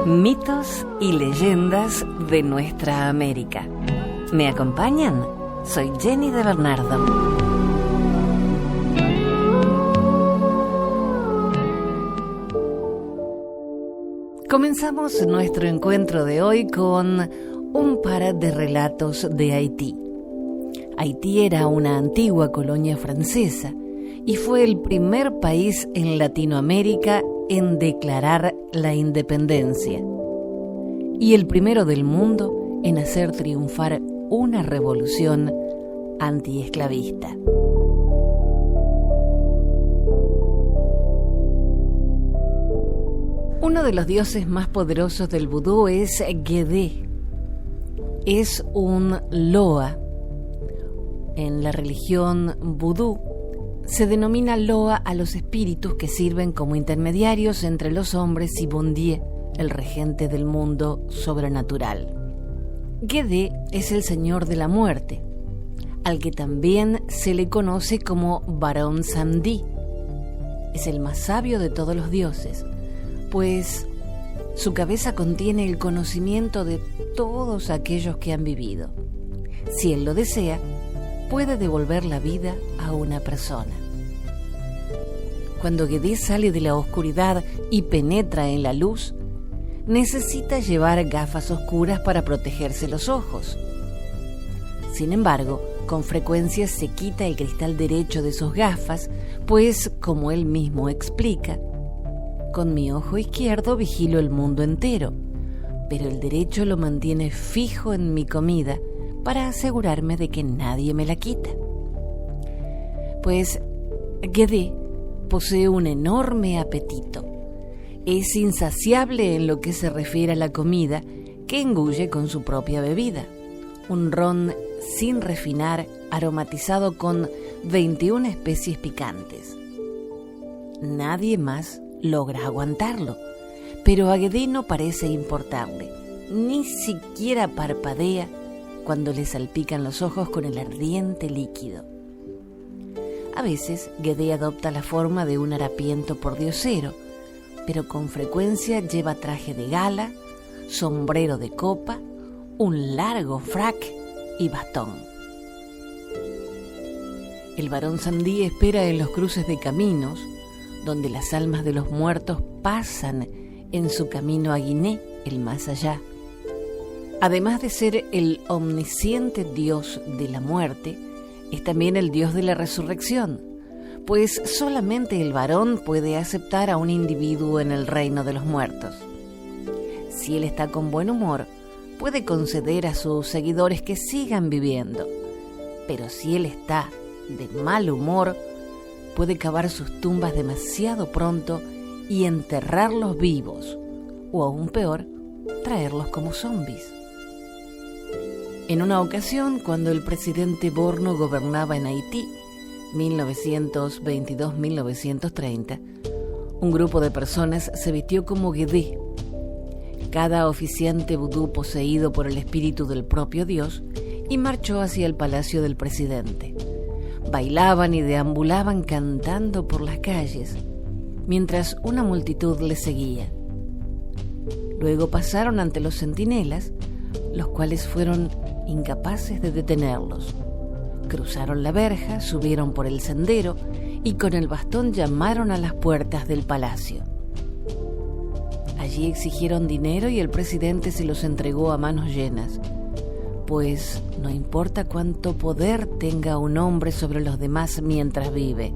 Mitos y leyendas de nuestra América. ¿Me acompañan? Soy Jenny de Bernardo. Comenzamos nuestro encuentro de hoy con un par de relatos de Haití. Haití era una antigua colonia francesa y fue el primer país en Latinoamérica en declarar la independencia y el primero del mundo en hacer triunfar una revolución antiesclavista. Uno de los dioses más poderosos del vudú es Guédé. Es un Loa. En la religión vudú se denomina Loa a los espíritus que sirven como intermediarios entre los hombres y Bondié, el regente del mundo sobrenatural. Guédé es el señor de la muerte, al que también se le conoce como Barón Samedi. Es el más sabio de todos los dioses, pues su cabeza contiene el conocimiento de todos aquellos que han vivido. Si él lo desea, puede devolver la vida a una persona. Cuando Guédé sale de la oscuridad y penetra en la luz, necesita llevar gafas oscuras para protegerse los ojos. Sin embargo, con frecuencia se quita el cristal derecho de sus gafas, pues, como él mismo explica, con mi ojo izquierdo vigilo el mundo entero, pero el derecho lo mantiene fijo en mi comida para asegurarme de que nadie me la quita. Pues Guédé posee un enorme apetito. Es insaciable en lo que se refiere a la comida que engulle con su propia bebida, un ron sin refinar aromatizado con 21 especies picantes. Nadie más logra aguantarlo, pero a Guédé no parece importarle, ni siquiera parpadea cuando le salpican los ojos con el ardiente líquido. A veces Guédé adopta la forma de un harapiento pordiosero, pero con frecuencia lleva traje de gala, sombrero de copa, un largo frac y bastón. El barón Samedi espera en los cruces de caminos, donde las almas de los muertos pasan en su camino a Guiné, el más allá. Además de ser el omnisciente dios de la muerte, es también el dios de la resurrección, pues solamente el varón puede aceptar a un individuo en el reino de los muertos. Si él está con buen humor, puede conceder a sus seguidores que sigan viviendo, pero si él está de mal humor, puede cavar sus tumbas demasiado pronto y enterrarlos vivos, o aún peor, traerlos como zombis. En una ocasión, cuando el presidente Borno gobernaba en Haití, 1922-1930, un grupo de personas se vistió como Guédé. Cada oficiante vudú poseído por el espíritu del propio Dios y marchó hacia el palacio del presidente. Bailaban y deambulaban cantando por las calles, mientras una multitud les seguía. Luego pasaron ante los centinelas, los cuales fueron incapaces de detenerlos. Cruzaron la verja, subieron por el sendero y con el bastón llamaron a las puertas del palacio. Allí exigieron dinero y el presidente se los entregó a manos llenas, pues no importa cuánto poder tenga un hombre sobre los demás mientras vive,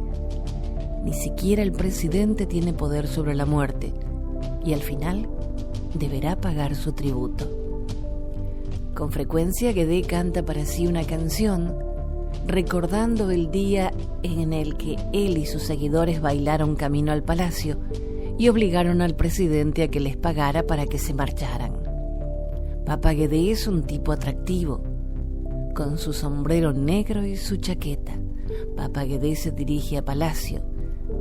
ni siquiera el presidente tiene poder sobre la muerte y al final deberá pagar su tributo. Con frecuencia Guédé canta para sí una canción recordando el día en el que él y sus seguidores bailaron camino al palacio y obligaron al presidente a que les pagara para que se marcharan. Papa Guédé es un tipo atractivo, con su sombrero negro y su chaqueta. Papa Guédé se dirige a palacio.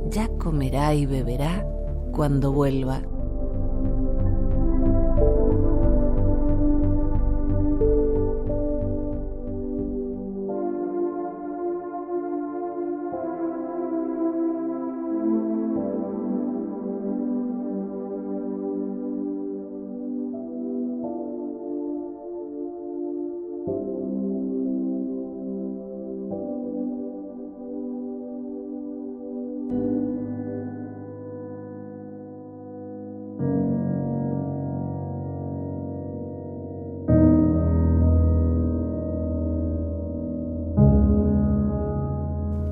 Ya comerá y beberá cuando vuelva.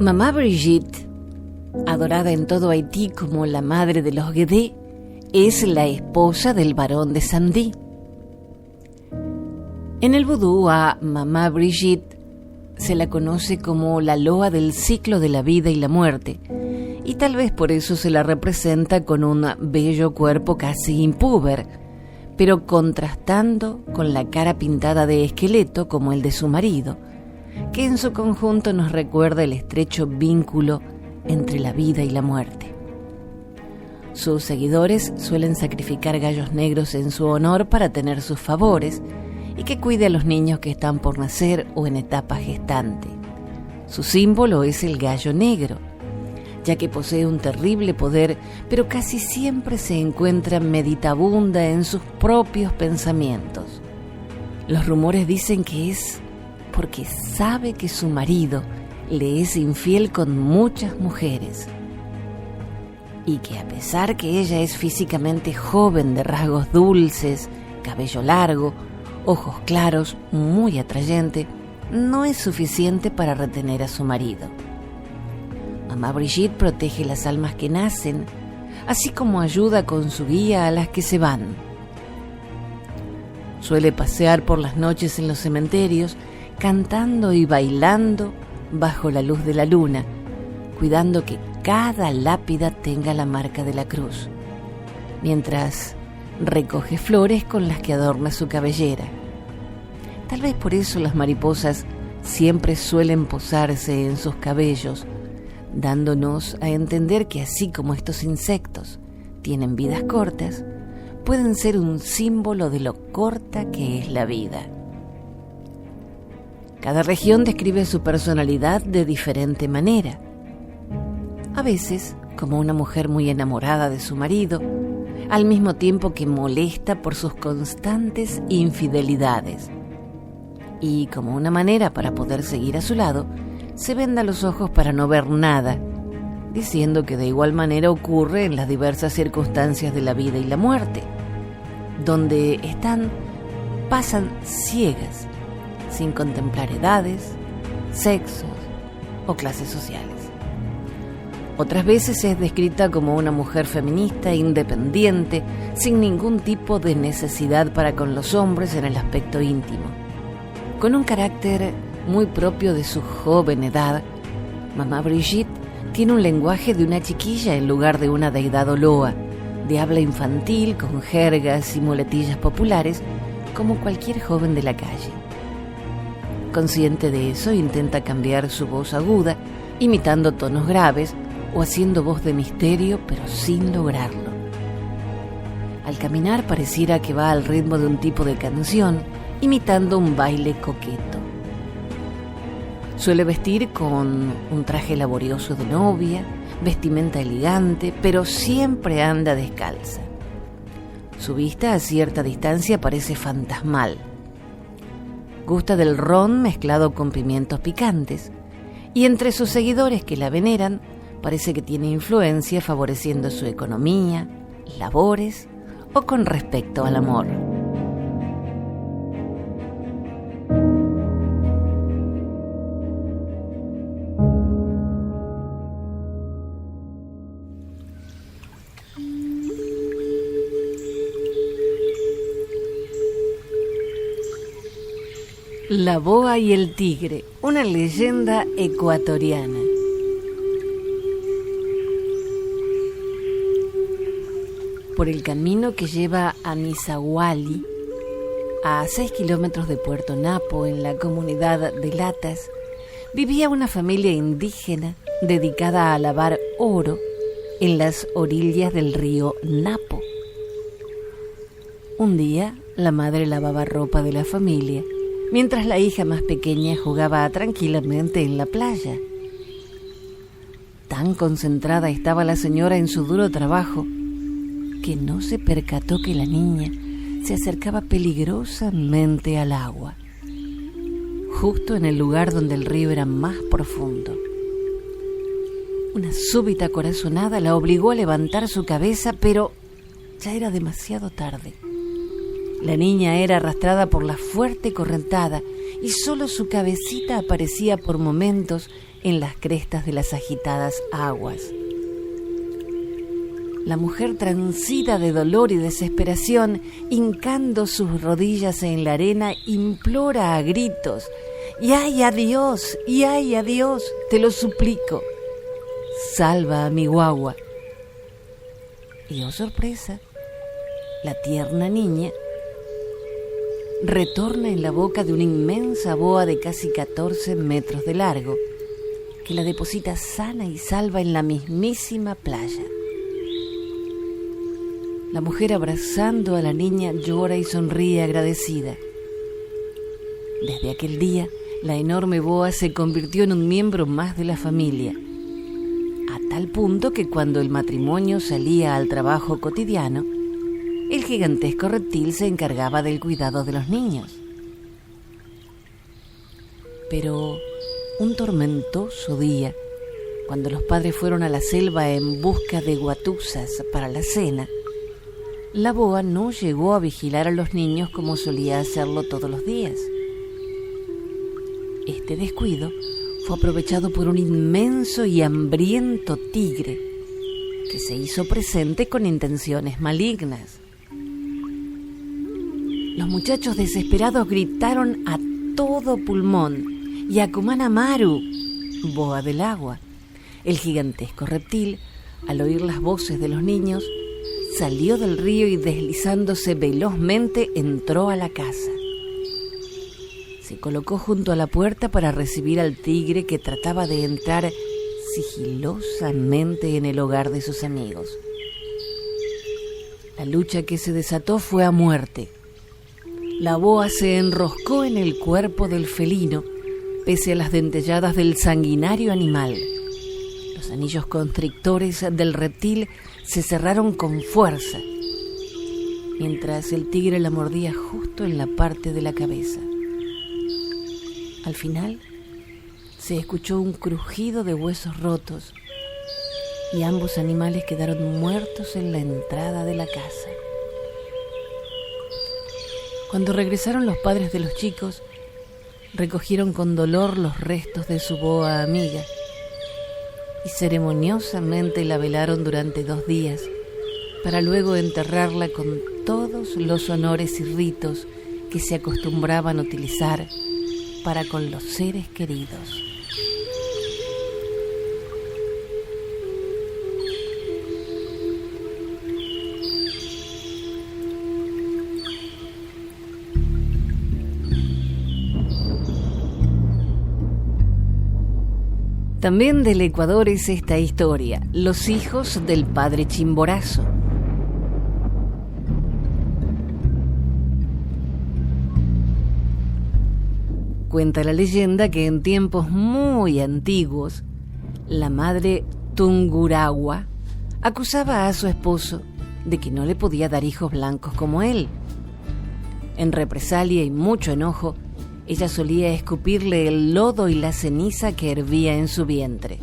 Mamá Brigitte, adorada en todo Haití como la madre de los Guedé, es la esposa del barón de Saint-Dié. En el vudú a Mamá Brigitte se la conoce como la loa del ciclo de la vida y la muerte, y tal vez por eso se la representa con un bello cuerpo casi impúber, pero contrastando con la cara pintada de esqueleto como el de su marido, que en su conjunto nos recuerda el estrecho vínculo entre la vida y la muerte. Sus seguidores suelen sacrificar gallos negros en su honor para tener sus favores y que cuide a los niños que están por nacer o en etapa gestante. Su símbolo es el gallo negro, ya que posee un terrible poder, pero casi siempre se encuentra meditabunda en sus propios pensamientos. Los rumores dicen que es porque sabe que su marido le es infiel con muchas mujeres y que a pesar que ella es físicamente joven, de rasgos dulces, cabello largo, ojos claros, muy atrayente, no es suficiente para retener a su marido. Mamá Brigitte protege las almas que nacen, así como ayuda con su guía a las que se van. Suele pasear por las noches en los cementerios, cantando y bailando bajo la luz de la luna, cuidando que cada lápida tenga la marca de la cruz, mientras recoge flores con las que adorna su cabellera. Tal vez por eso las mariposas siempre suelen posarse en sus cabellos, dándonos a entender que así como estos insectos tienen vidas cortas, pueden ser un símbolo de lo corta que es la vida. Cada región describe su personalidad de diferente manera. A veces, como una mujer muy enamorada de su marido, al mismo tiempo que molesta por sus constantes infidelidades. Y como una manera para poder seguir a su lado, se venda los ojos para no ver nada, diciendo que de igual manera ocurre en las diversas circunstancias de la vida y la muerte, donde pasan ciegas, sin contemplar edades, sexos o clases sociales. Otras veces es descrita como una mujer feminista, independiente, sin ningún tipo de necesidad para con los hombres en el aspecto íntimo. Con un carácter muy propio de su joven edad, Mamá Brigitte tiene un lenguaje de una chiquilla en lugar de una deidad o loa, de habla infantil con jergas y muletillas populares, como cualquier joven de la calle. Consciente de eso, intenta cambiar su voz aguda, imitando tonos graves o haciendo voz de misterio, pero sin lograrlo. Al caminar pareciera que va al ritmo de un tipo de canción, imitando un baile coqueto. Suele vestir con un traje laborioso de novia, vestimenta elegante, pero siempre anda descalza. Su vista a cierta distancia parece fantasmal. Gusta del ron mezclado con pimientos picantes, y entre sus seguidores que la veneran, parece que tiene influencia favoreciendo su economía, labores o con respecto al amor. La boa y el tigre, una leyenda ecuatoriana. Por el camino que lleva a Misahuali, a 6 kilómetros de Puerto Napo, en la comunidad de Latas, vivía una familia indígena dedicada a lavar oro en las orillas del río Napo. Un día, la madre lavaba ropa de la familia, mientras la hija más pequeña jugaba tranquilamente en la playa. Tan concentrada estaba la señora en su duro trabajo que no se percató que la niña se acercaba peligrosamente al agua, justo en el lugar donde el río era más profundo. Una súbita corazonada la obligó a levantar su cabeza, pero ya era demasiado tarde. La niña era arrastrada por la fuerte correntada y solo su cabecita aparecía por momentos en las crestas de las agitadas aguas. La mujer, transida de dolor y desesperación, hincando sus rodillas en la arena, implora a gritos: ¡Y ay a Dios! ¡Y ay a Dios! Te lo suplico, salva a mi guagua. Y oh sorpresa, la tierna niña retorna en la boca de una inmensa boa de casi 14 metros de largo, que la deposita sana y salva en la mismísima playa. La mujer, abrazando a la niña, llora y sonríe agradecida. Desde aquel día, la enorme boa se convirtió en un miembro más de la familia, a tal punto que cuando el matrimonio salía al trabajo cotidiano, el gigantesco reptil se encargaba del cuidado de los niños. Pero un tormentoso día, cuando los padres fueron a la selva en busca de guatuzas para la cena, la boa no llegó a vigilar a los niños como solía hacerlo todos los días. Este descuido fue aprovechado por un inmenso y hambriento tigre que se hizo presente con intenciones malignas. Los muchachos desesperados gritaron a todo pulmón: ¡Yakumana Maru! Boa del agua. El gigantesco reptil, al oír las voces de los niños, salió del río y, deslizándose velozmente, entró a la casa. Se colocó junto a la puerta para recibir al tigre, que trataba de entrar sigilosamente en el hogar de sus amigos. La lucha que se desató fue a muerte. La boa se enroscó en el cuerpo del felino, pese a las dentelladas del sanguinario animal. Los anillos constrictores del reptil se cerraron con fuerza, mientras el tigre la mordía justo en la parte de la cabeza. Al final, se escuchó un crujido de huesos rotos y ambos animales quedaron muertos en la entrada de la casa. Cuando regresaron los padres de los chicos, recogieron con dolor los restos de su boa amiga y ceremoniosamente la velaron durante 2 días, para luego enterrarla con todos los honores y ritos que se acostumbraban a utilizar para con los seres queridos. También del Ecuador es esta historia: los hijos del padre Chimborazo. Cuenta la leyenda que en tiempos muy antiguos, la madre Tungurahua acusaba a su esposo de que no le podía dar hijos blancos como él. En represalia y mucho enojo, ella solía escupirle el lodo y la ceniza que hervía en su vientre.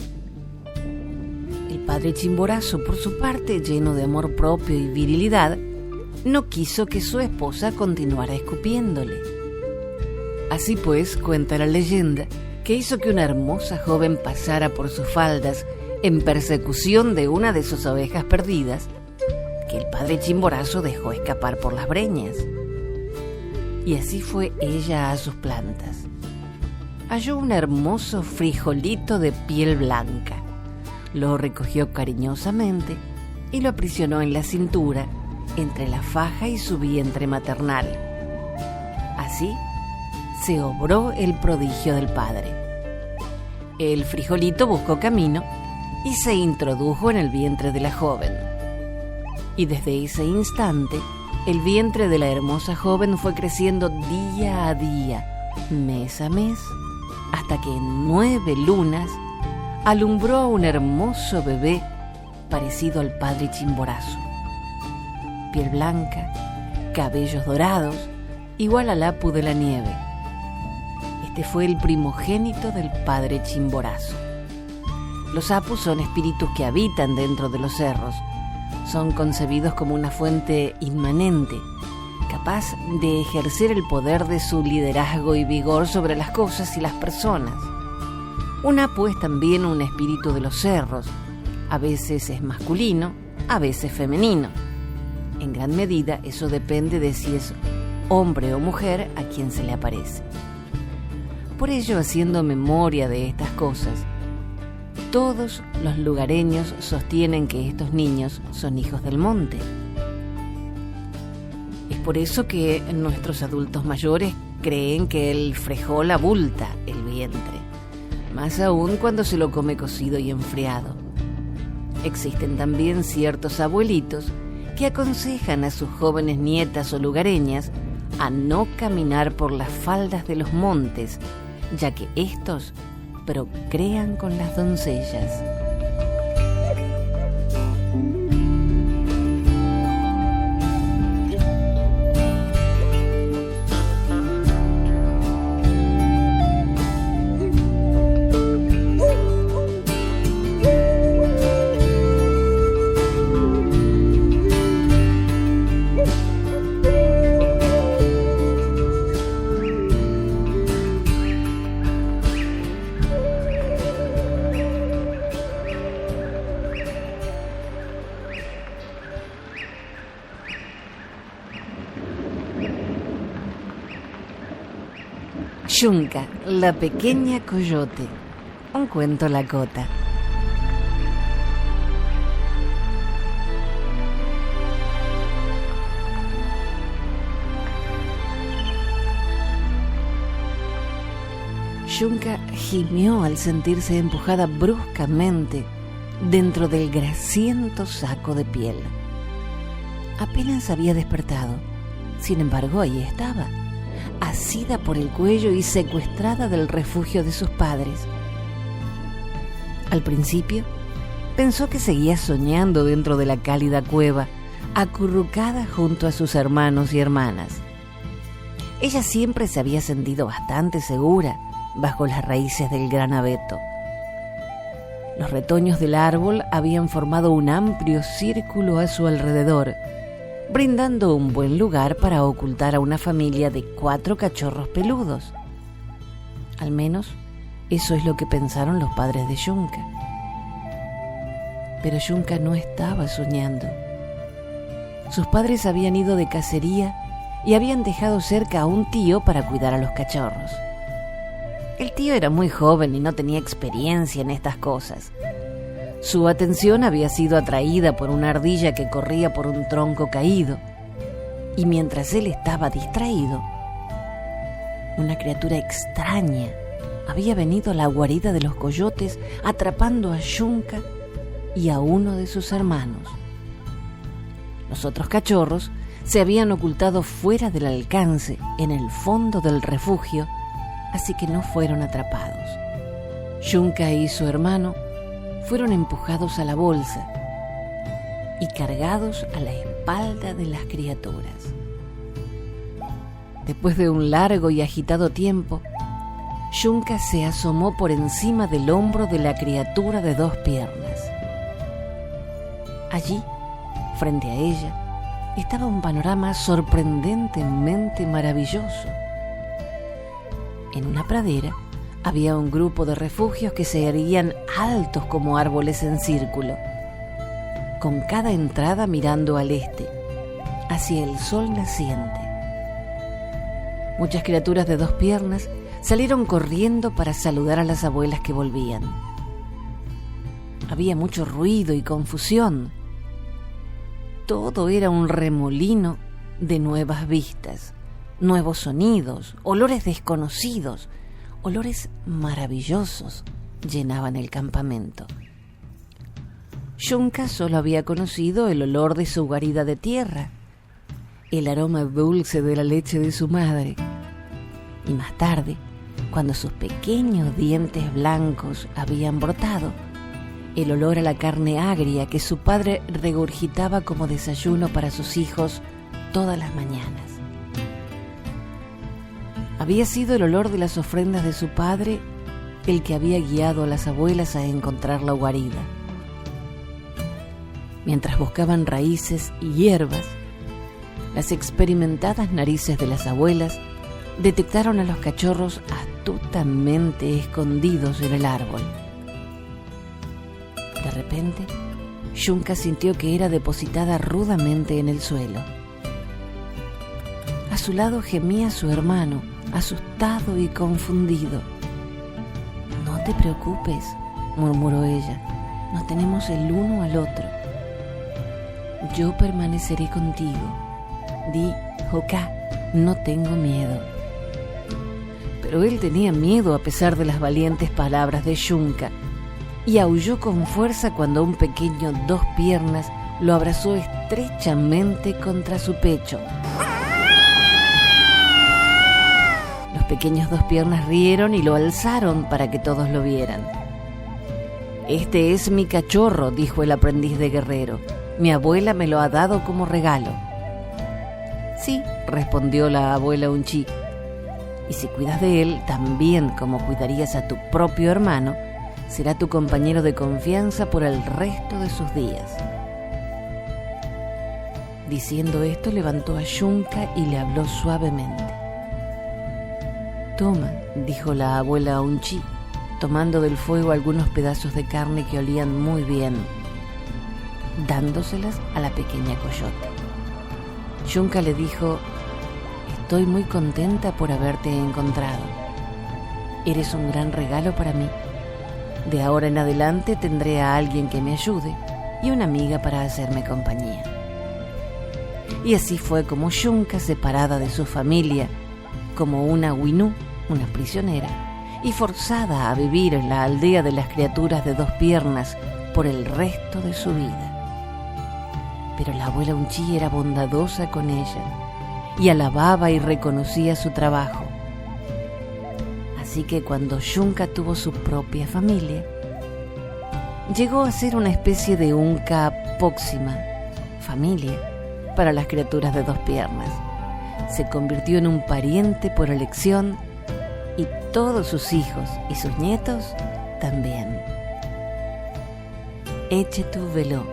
El padre Chimborazo, por su parte, lleno de amor propio y virilidad, no quiso que su esposa continuara escupiéndole. Así pues, cuenta la leyenda, que hizo que una hermosa joven pasara por sus faldas en persecución de una de sus ovejas perdidas, que el padre Chimborazo dejó escapar por las breñas. Y así fue ella a sus plantas. Halló un hermoso frijolito de piel blanca, lo recogió cariñosamente y lo aprisionó en la cintura, entre la faja y su vientre maternal. Así se obró el prodigio del padre. El frijolito buscó camino y se introdujo en el vientre de la joven. Y desde ese instante, el vientre de la hermosa joven fue creciendo día a día, mes a mes, hasta que en 9 lunas alumbró a un hermoso bebé parecido al padre Chimborazo. Piel blanca, cabellos dorados, igual al apu de la nieve. Este fue el primogénito del padre Chimborazo. Los apus son espíritus que habitan dentro de los cerros. Son concebidos como una fuente inmanente, capaz de ejercer el poder de su liderazgo y vigor sobre las cosas y las personas. Un apu es también un espíritu de los cerros. A veces es masculino, a veces femenino. En gran medida eso depende de si es hombre o mujer a quien se le aparece. Por ello, haciendo memoria de estas cosas, todos los lugareños sostienen que estos niños son hijos del monte. Es por eso que nuestros adultos mayores creen que el frejol abulta el vientre, más aún cuando se lo come cocido y enfriado. Existen también ciertos abuelitos que aconsejan a sus jóvenes nietas o lugareñas a no caminar por las faldas de los montes, ya que estos procrean con las doncellas. Yunca, la pequeña coyote. Un cuento lakota. Yunca gimió al sentirse empujada bruscamente dentro del grasiento saco de piel. Apenas había despertado, sin embargo ahí estaba, asida por el cuello y secuestrada del refugio de sus padres. Al principio, pensó que seguía soñando dentro de la cálida cueva, acurrucada junto a sus hermanos y hermanas. Ella siempre se había sentido bastante segura bajo las raíces del gran abeto. Los retoños del árbol habían formado un amplio círculo a su alrededor, brindando un buen lugar para ocultar a una familia de 4 cachorros peludos. Al menos, eso es lo que pensaron los padres de Yunca. Pero Yunca no estaba soñando. Sus padres habían ido de cacería y habían dejado cerca a un tío para cuidar a los cachorros. El tío era muy joven y no tenía experiencia en estas cosas. Su atención había sido atraída por una ardilla que corría por un tronco caído, y mientras él estaba distraído, una criatura extraña había venido a la guarida de los coyotes, atrapando a Yunca y a uno de sus hermanos. Los otros cachorros se habían ocultado fuera del alcance, en el fondo del refugio, así que no fueron atrapados. Yunca y su hermano fueron empujados a la bolsa y cargados a la espalda de las criaturas. Después de un largo y agitado tiempo, Yunca se asomó por encima del hombro de la criatura de 2 piernas. Allí, frente a ella, estaba un panorama sorprendentemente maravilloso. En una pradera había un grupo de refugios que se erguían altos como árboles en círculo, con cada entrada mirando al este, hacia el sol naciente. Muchas criaturas de 2 piernas salieron corriendo para saludar a las abuelas que volvían. Había mucho ruido y confusión. Todo era un remolino de nuevas vistas, nuevos sonidos, olores desconocidos, olores maravillosos llenaban el campamento. Yunca solo había conocido el olor de su guarida de tierra, el aroma dulce de la leche de su madre, y más tarde, cuando sus pequeños dientes blancos habían brotado, el olor a la carne agria que su padre regurgitaba como desayuno para sus hijos todas las mañanas. Había sido el olor de las ofrendas de su padre el que había guiado a las abuelas a encontrar la guarida. Mientras buscaban raíces y hierbas, las experimentadas narices de las abuelas detectaron a los cachorros astutamente escondidos en el árbol. De repente, Yunka sintió que era depositada rudamente en el suelo. A su lado gemía su hermano, asustado y confundido. «No te preocupes», murmuró ella, «nos tenemos el uno al otro. Yo permaneceré contigo. Di, Hoka, no tengo miedo». Pero él tenía miedo a pesar de las valientes palabras de Yunka y aulló con fuerza cuando un pequeño dos piernas lo abrazó estrechamente contra su pecho. Los pequeños dos piernas rieron y lo alzaron para que todos lo vieran. «Este es mi cachorro», dijo el aprendiz de guerrero. «Mi abuela me lo ha dado como regalo». «Sí», respondió la abuela Unchi. «Y si cuidas de él tan bien como cuidarías a tu propio hermano, será tu compañero de confianza por el resto de sus días». Diciendo esto, levantó a Yunka y le habló suavemente. «Toma», dijo la abuela Unchi, tomando del fuego algunos pedazos de carne que olían muy bien, dándoselas a la pequeña coyote. Yunka le dijo: «Estoy muy contenta por haberte encontrado. Eres un gran regalo para mí. De ahora en adelante tendré a alguien que me ayude y una amiga para hacerme compañía». Y así fue como Yunka, separada de su familia, como una Winú, una prisionera, y forzada a vivir en la aldea de las criaturas de dos piernas por el resto de su vida. Pero la abuela Unchi era bondadosa con ella y alababa y reconocía su trabajo. Así que cuando Yunka tuvo su propia familia, llegó a ser una especie de Unka próxima, familia, para las criaturas de dos piernas. Se convirtió en un pariente por elección y todos sus hijos y sus nietos también. Eche tu velo,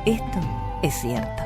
esto es cierto.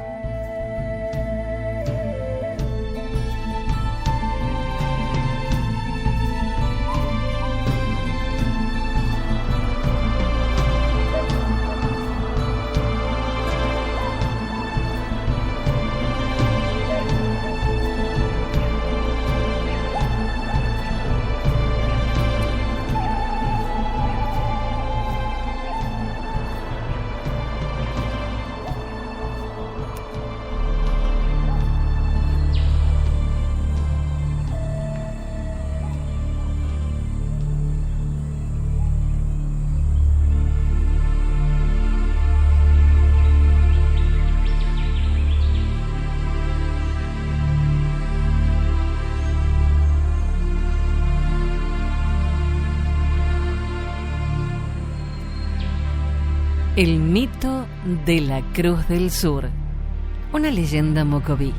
El mito de la Cruz del Sur, una leyenda mocoví.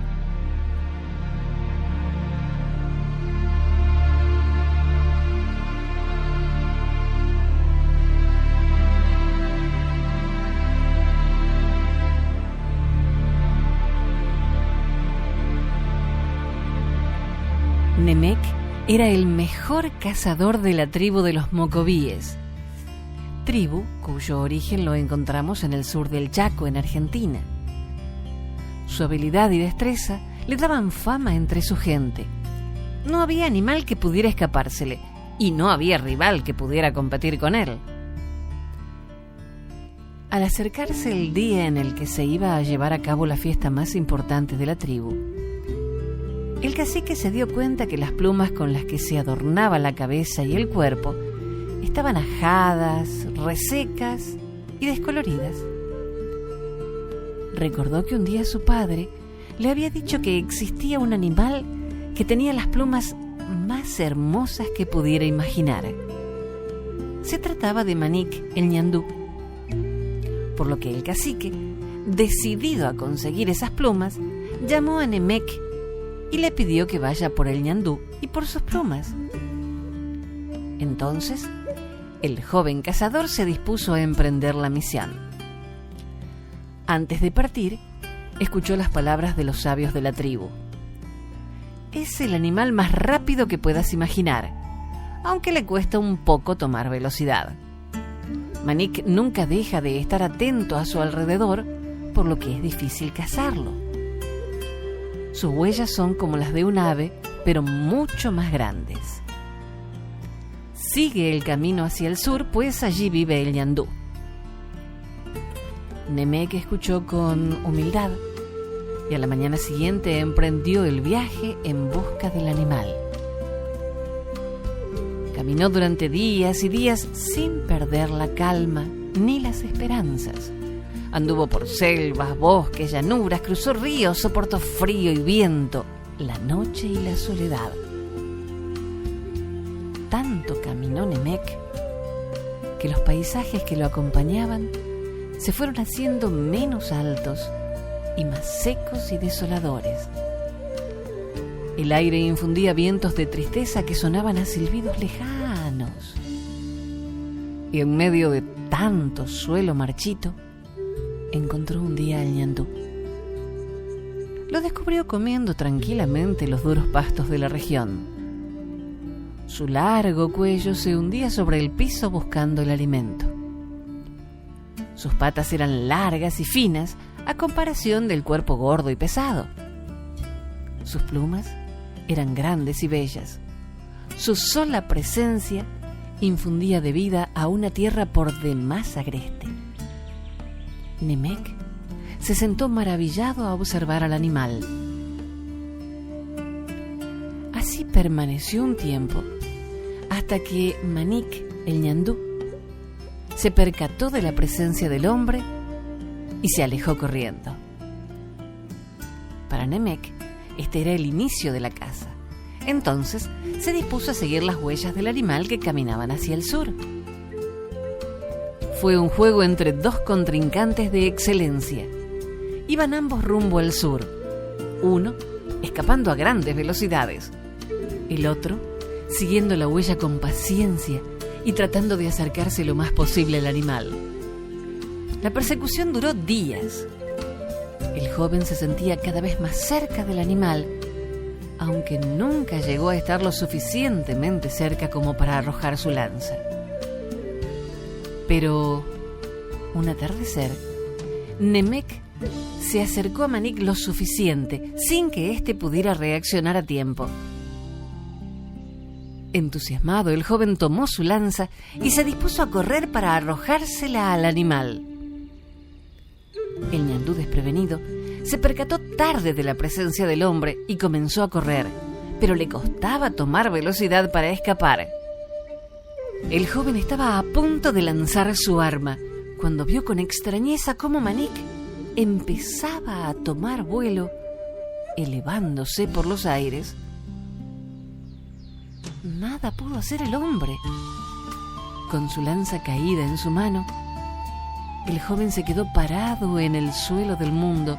Nemec era el mejor cazador de la tribu de los mocovíes, tribu cuyo origen lo encontramos en el sur del Chaco, en Argentina. Su habilidad y destreza le daban fama entre su gente. No había animal que pudiera escapársele, y no había rival que pudiera competir con él. Al acercarse el día en el que se iba a llevar a cabo la fiesta más importante de la tribu, el cacique se dio cuenta que las plumas con las que se adornaba la cabeza y el cuerpo estaban ajadas, resecas y descoloridas. Recordó que un día su padre le había dicho que existía un animal que tenía las plumas más hermosas que pudiera imaginar. Se trataba de Manik, el ñandú. Por lo que el cacique, decidido a conseguir esas plumas, llamó a Nemec y le pidió que vaya por el ñandú y por sus plumas. Entonces, el joven cazador se dispuso a emprender la misión. Antes de partir, escuchó las palabras de los sabios de la tribu. es el animal más rápido que puedas imaginar, aunque le cuesta un poco tomar velocidad. Manik nunca deja de estar atento a su alrededor, por lo que es difícil cazarlo. Sus huellas son como las de un ave, pero mucho más grandes. Sigue el camino hacia el sur, pues allí vive el ñandú. Nemec escuchó con humildad y a la mañana siguiente emprendió el viaje en busca del animal. Caminó durante días y días sin perder la calma ni las esperanzas. Anduvo por selvas, bosques, llanuras, cruzó ríos, soportó frío y viento, la noche y la soledad. Tanto caminó Nemec que los paisajes que lo acompañaban se fueron haciendo menos altos y más secos y desoladores. El aire infundía vientos de tristeza que sonaban a silbidos lejanos. Y en medio de tanto suelo marchito, encontró un día al ñandú. Lo descubrió comiendo tranquilamente los duros pastos de la región. Su largo cuello se hundía sobre el piso buscando el alimento. Sus patas eran largas y finas a comparación del cuerpo gordo y pesado. Sus plumas eran grandes y bellas. Su sola presencia infundía de vida a una tierra por demás agreste. Nemec se sentó maravillado a observar al animal. Así permaneció un tiempo, hasta que Manik, el ñandú, se percató de la presencia del hombre y se alejó corriendo. Para Nemec, este era el inicio de la caza. Entonces se dispuso a seguir las huellas del animal que caminaban hacia el sur. Fue un juego entre dos contrincantes de excelencia. Iban ambos rumbo al sur, uno escapando a grandes velocidades, el otro siguiendo la huella con paciencia y tratando de acercarse lo más posible al animal. La persecución duró días. El joven se sentía cada vez más cerca del animal, aunque nunca llegó a estar lo suficientemente cerca como para arrojar su lanza. Pero un atardecer, Nemec se acercó a Manik lo suficiente, sin que éste pudiera reaccionar a tiempo. Entusiasmado, el joven tomó su lanza y se dispuso a correr para arrojársela al animal. El ñandú, desprevenido, se percató tarde de la presencia del hombre y comenzó a correr, pero le costaba tomar velocidad para escapar. El joven estaba a punto de lanzar su arma, cuando vio con extrañeza cómo Manik empezaba a tomar vuelo, elevándose por los aires. Nada pudo hacer el hombre. Con su lanza caída en su mano, el joven se quedó parado en el suelo del mundo,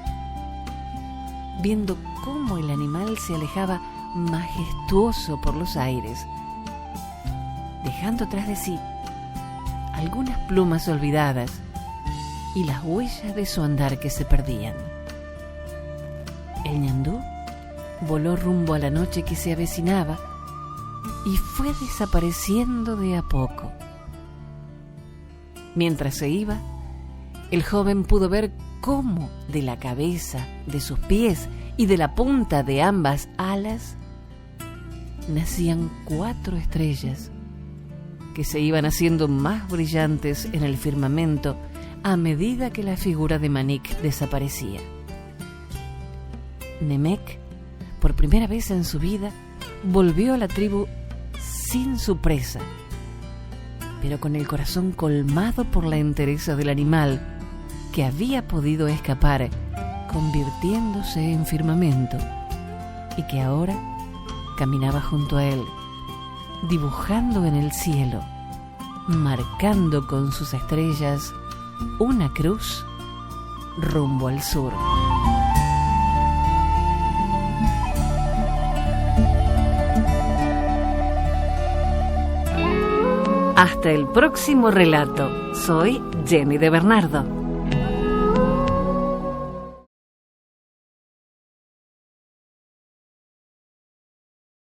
viendo cómo el animal se alejaba majestuoso por los aires, dejando tras de sí algunas plumas olvidadas y las huellas de su andar que se perdían. El ñandú voló rumbo a la noche que se avecinaba y fue desapareciendo de a poco. Mientras se iba, el joven pudo ver cómo de la cabeza, de sus pies y de la punta de ambas alas nacían 4 estrellas que se iban haciendo más brillantes en el firmamento a medida que la figura de Manik desaparecía. Nemec, por primera vez en su vida, volvió a la tribu sin su presa, pero con el corazón colmado por la entereza del animal que había podido escapar convirtiéndose en firmamento y que ahora caminaba junto a él, dibujando en el cielo, marcando con sus estrellas una cruz rumbo al sur. Hasta el próximo relato. Soy Jenny de Bernardo.